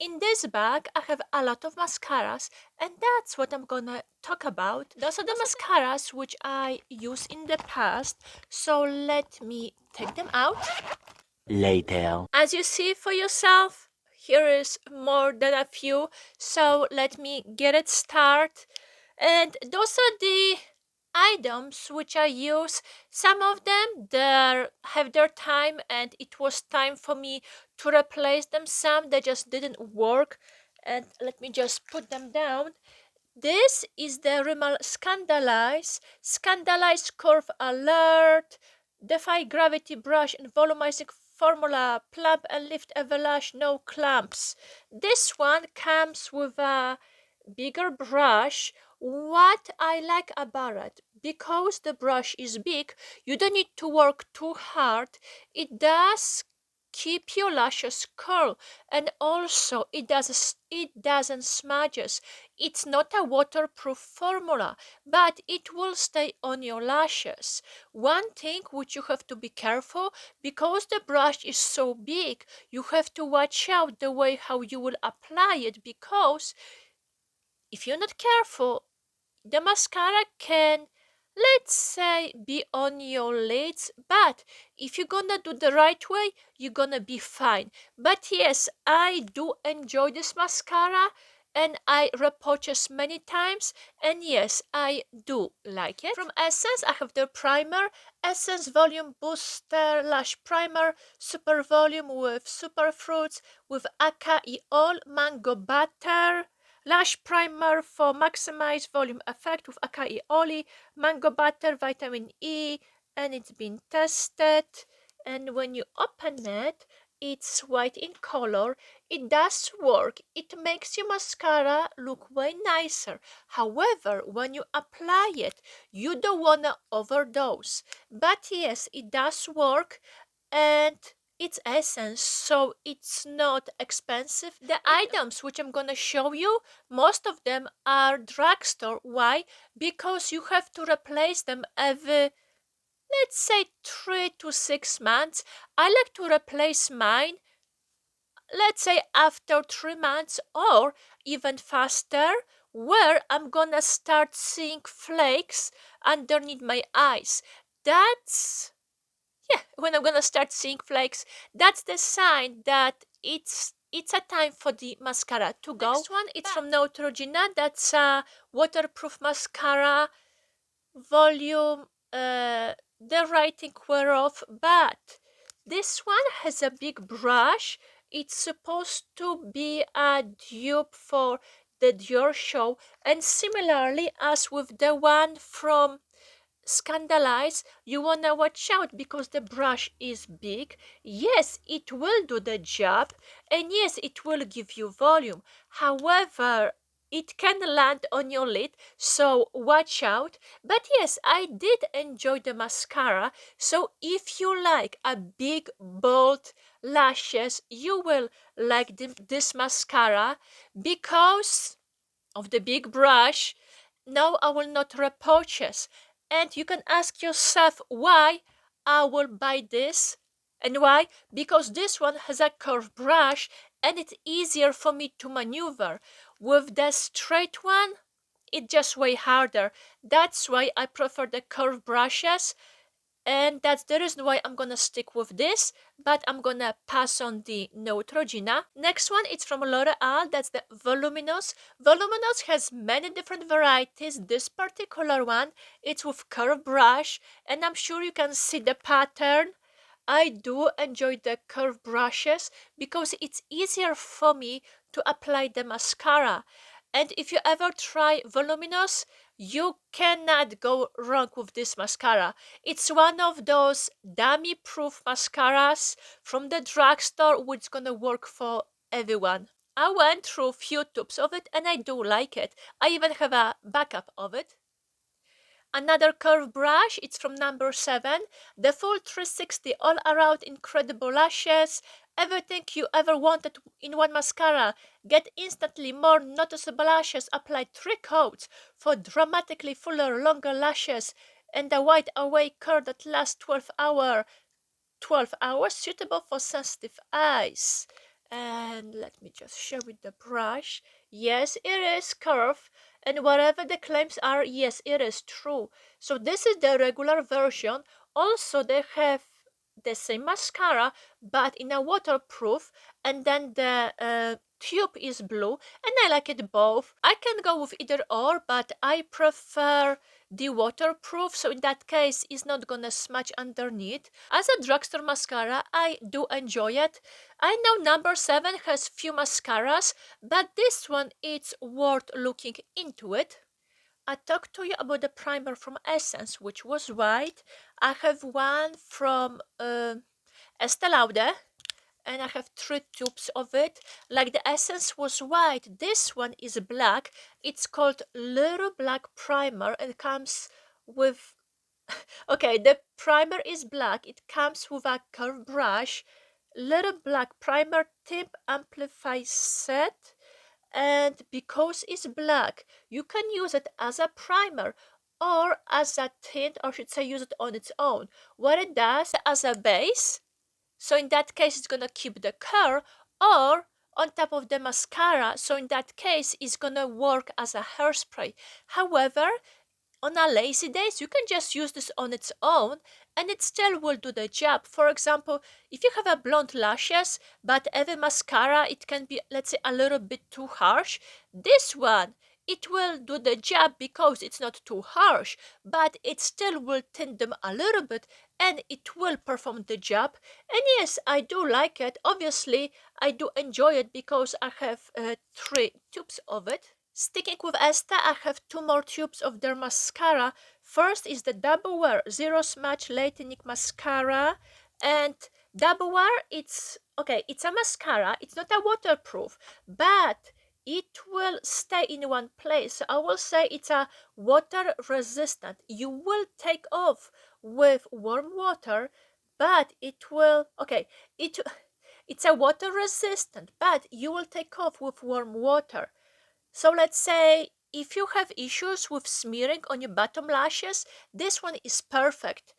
In this bag, I have a lot of mascaras, and that's what I'm gonna talk about. Those are the mascaras which I used in the past, so let me take them out. Later. As you see for yourself, here is more than a few, so let me get it started. And those are the items which I use. Some of them they have their time, and it was time for me to replace them. Some they just didn't work, and let me just put them down. This is the RIMMEL Scandaleyes Curve Alert, Defy Gravity Brush and Volumizing Formula, Plump and Lift Lash, no clamps. This one comes with a bigger brush. What I like about it, because the brush is big, you don't need to work too hard. It does keep your lashes curl, and also it doesn't smudges. It's not a waterproof formula, but it will stay on your lashes. One thing which you have to be careful, because the brush is so big, you have to watch out the way how you will apply it, because if you're not careful, the mascara can, let's say, be on your lids, but if you're gonna do the right way, you're gonna be fine. But yes, I do enjoy this mascara, and I repurchase many times, and yes, I do like it. From Essence, I have their primer, Essence Volume Booster Lash Primer, Super Volume with Super Fruits, with acai oil, mango butter, Lash Primer for maximize volume effect with acai oil, mango butter, vitamin E, and it's been tested. And when you open it, it's white in color. It does work. It makes your mascara look way nicer. However, when you apply it, you don't wanna overdose. But yes, it does work, and it's Essence, so it's not expensive. The items which I'm gonna show you, most of them are drugstore. Why? Because you have to replace them every, let's say, 3 to 6 months. I like to replace mine, let's say, after 3 months or even faster, where I'm gonna start seeing flakes underneath my eyes. That's, yeah, when I'm gonna start seeing flakes, that's the sign that it's a time for the mascara to go. Next one, it's from NEUTROGENA. That's a waterproof mascara, volume, the writing whereof, but this one has a big brush. It's supposed to be a dupe for the Dior show, and similarly as with the one from Scandaleyes, you wanna watch out because the brush is big. Yes, it will do the job, and yes, it will give you volume. However, it can land on your lid, so watch out. But yes, I did enjoy the mascara, so if you like a big, bold lashes, you will like this mascara because of the big brush. No, I will not repurchase. And you can ask yourself why I will buy this. And why? Because this one has a curved brush and it's easier for me to maneuver. With the straight one, it's just way harder. That's why I prefer the curved brushes, and that's the reason why I'm gonna stick with this, but I'm gonna pass on the Neutrogena. Next one, it's from L'Oreal. That's the Voluminous. Voluminous has many different varieties. This particular one, it's with curved brush, and I'm sure you can see the pattern. I do enjoy the curved brushes because it's easier for me to apply the mascara. And if you ever try Voluminous, you cannot go wrong with this mascara. It's one of those dummy-proof mascaras from the drugstore, which is gonna work for everyone. I went through few tubes of it and I do like it. I even have a backup of it. Another curved brush, it's from number 7. The full 360 all around incredible lashes. Everything you ever wanted in one mascara. Get instantly more noticeable lashes. Apply 3 coats for dramatically fuller, longer lashes. And a wide awake curl that lasts 12 hours. 12 hours, suitable for sensitive eyes. And let me just show you the brush. Yes, it is curved, and whatever the claims are, yes, it is true. So this is the regular version. Also, they have the same mascara, but in a waterproof, and then the tube is blue, and I like it both. I can go with either or, but I prefer the waterproof, so in that case it's not gonna smudge underneath. As a drugstore mascara, I do enjoy it. I know number 7 has few mascaras, but this one it's worth looking into it. I talked to you about the primer from Essence, which was white. I have one from Estee Lauder, and I have 3 tubes of it. Like the Essence was white, this one is black. It's called Little Black Primer and comes with okay, the primer is black. It comes with a curved brush, little black primer tip amplify set, and because it's black, you can use it as a primer or as a tint, or I should say use it on its own. What it does as a base, so in that case it's gonna keep the curl, or on top of the mascara, so in that case it's gonna work as a hairspray. However, on a lazy days, you can just use this on its own and it still will do the job. For example, if you have a blonde lashes, but every mascara, it can be, let's say, a little bit too harsh. This one, it will do the job because it's not too harsh, but it still will tint them a little bit and it will perform the job. And yes, I do like it. Obviously, I do enjoy it because I have 3 tubes of it. Sticking with ESTEE, I have 2 more tubes of their mascara. First is the Double Wear Zero-Smudge Lengthening Mascara. And Double Wear, it's a mascara. It's not a waterproof, but it will stay in one place. So I will say it's a water resistant. You will take off with warm water, but it will, it's a water resistant, but you will take off with warm water. So let's say if you have issues with smearing on your bottom lashes, this one is perfect.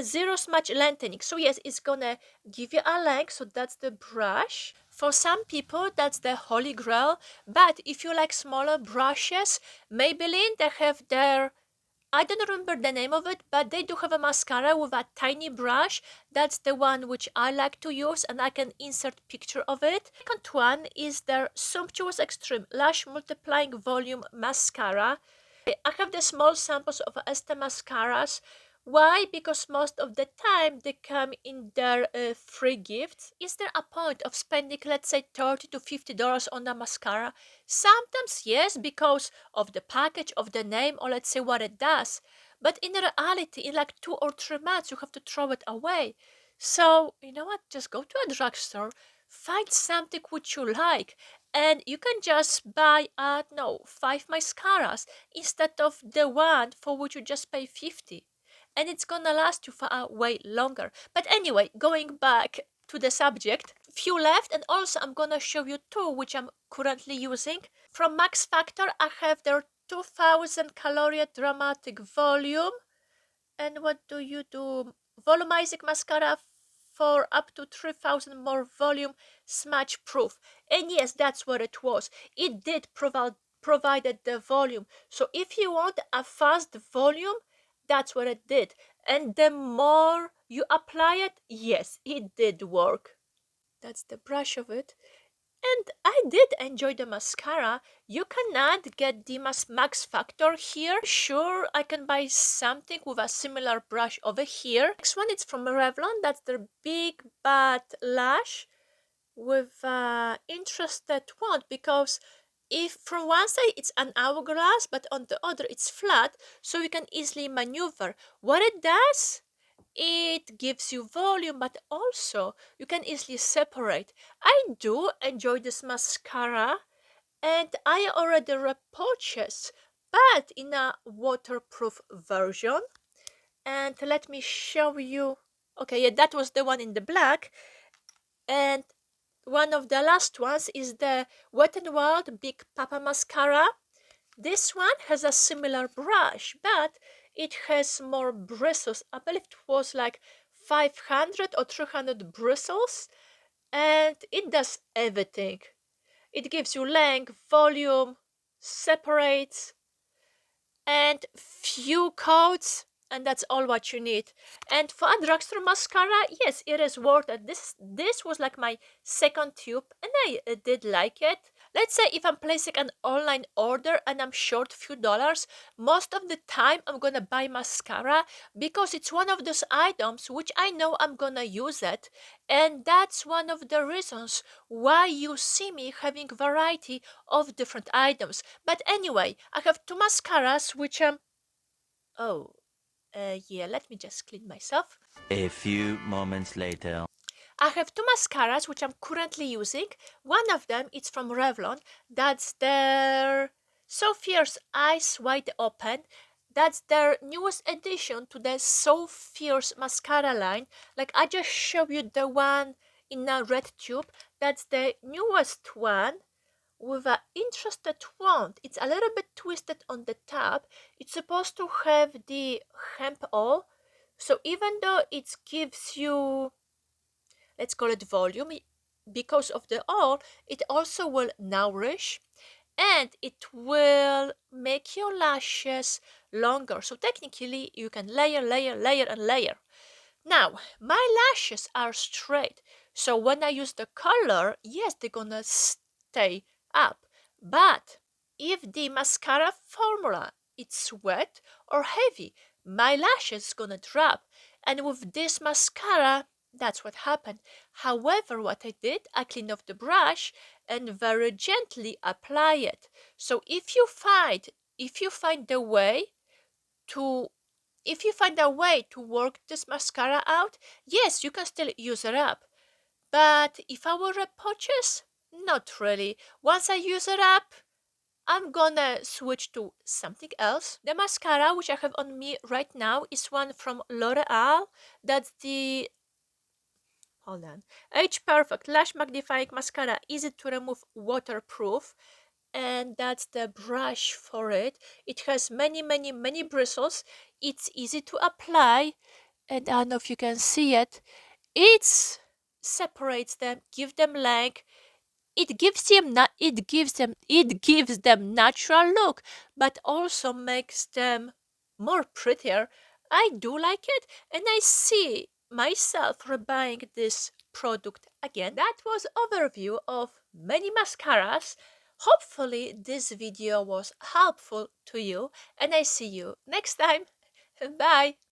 Zero-Smudge Lengthening. So yes, it's gonna give you a length, so that's the brush. For some people, that's the holy grail. But if you like smaller brushes, Maybelline, they have their, I don't remember the name of it, but they do have a mascara with a tiny brush. That's the one which I like to use, and I can insert picture of it. Second one is their Sumptuous Extreme Lash Multiplying Volume Mascara. I have the small samples of ESTEE mascaras. Why? Because most of the time they come in their free gifts. Is there a point of spending, let's say, $30 to $50 on a mascara? Sometimes yes, because of the package, of the name, or let's say what it does. But in reality, in like 2 or 3 months, you have to throw it away. So, you know what? Just go to a drugstore, find something which you like, and you can just buy, 5 mascaras instead of the one for which you just pay 50, and it's gonna last you for way longer. But anyway, going back to the subject, few left, and also I'm gonna show you 2 which I'm currently using. From Max Factor, I have their 2000 Calorie Dramatic Volume. And what do you do? Volumizing mascara for up to 3000 more volume, smudge proof. And yes, that's what it was. It did provided the volume. So if you want a fast volume, that's what it did. And the more you apply it, yes, it did work. That's the brush of it. And I did enjoy the mascara. You cannot get the Max Factor here. Sure, I can buy something with a similar brush over here. Next one is from Revlon. That's their Big Bad Lash with interested one, because if from one side it's an hourglass, but on the other it's flat, so you can easily maneuver. What it does, it gives you volume, but also you can easily separate. I do enjoy this mascara, and I already repurchased, but in a waterproof version. And let me show you. Okay, yeah, that was the one in the black. And one of the last ones is the Wet n Wild Big Poppa mascara. This one has a similar brush, but it has more bristles. I believe it was like 500 or 300 bristles. and it does everything. It gives you length, volume, separates, and few coats, and that's all what you need. And for a drugstore mascara, yes, it is worth it. This was like my second tube, and I did like it. Let's say if I'm placing an online order and I'm short a few dollars, most of the time I'm gonna buy mascara because it's one of those items which I know I'm gonna use it, and that's one of the reasons why you see me having variety of different items. But anyway, I have two mascaras which oh yeah, let me just clean myself. A few moments later. I have two mascaras which I'm currently using. One of them is from Revlon. That's their So Fierce Eyes Wide Open. That's their newest addition to the So Fierce mascara line. Like I just showed you the one in a red tube. That's the newest one with an interesting wand. It's a little bit twisted on the top. It's supposed to have the hemp oil. So even though it gives you, let's call it volume, because of the oil, it also will nourish and it will make your lashes longer. So technically you can layer, layer, layer and layer. Now, my lashes are straight, so when I use the color, yes, they're gonna stay up. But if the mascara formula it's wet or heavy, my lashes gonna drop. And with this mascara, that's what happened. However, what I did, I cleaned off the brush and very gently apply it. So if you find the way to if you find a way to work this mascara out, yes, you can still use it up. But if I were a purchase, not really. Once I use it up, I'm gonna switch to something else. The mascara which I have on me right now is one from L'Oreal. That's the hold on. Age Perfect Lash Magnifying Mascara, easy to remove, waterproof. And that's the brush for it. It has many, many, many bristles. It's easy to apply, and I don't know if you can see it. It separates them, give them length. It gives them natural look, but also makes them more prettier. I do like it, and I see myself rebuying this product again. That was overview of many mascaras. Hopefully this video was helpful to you, and I see you next time. Bye.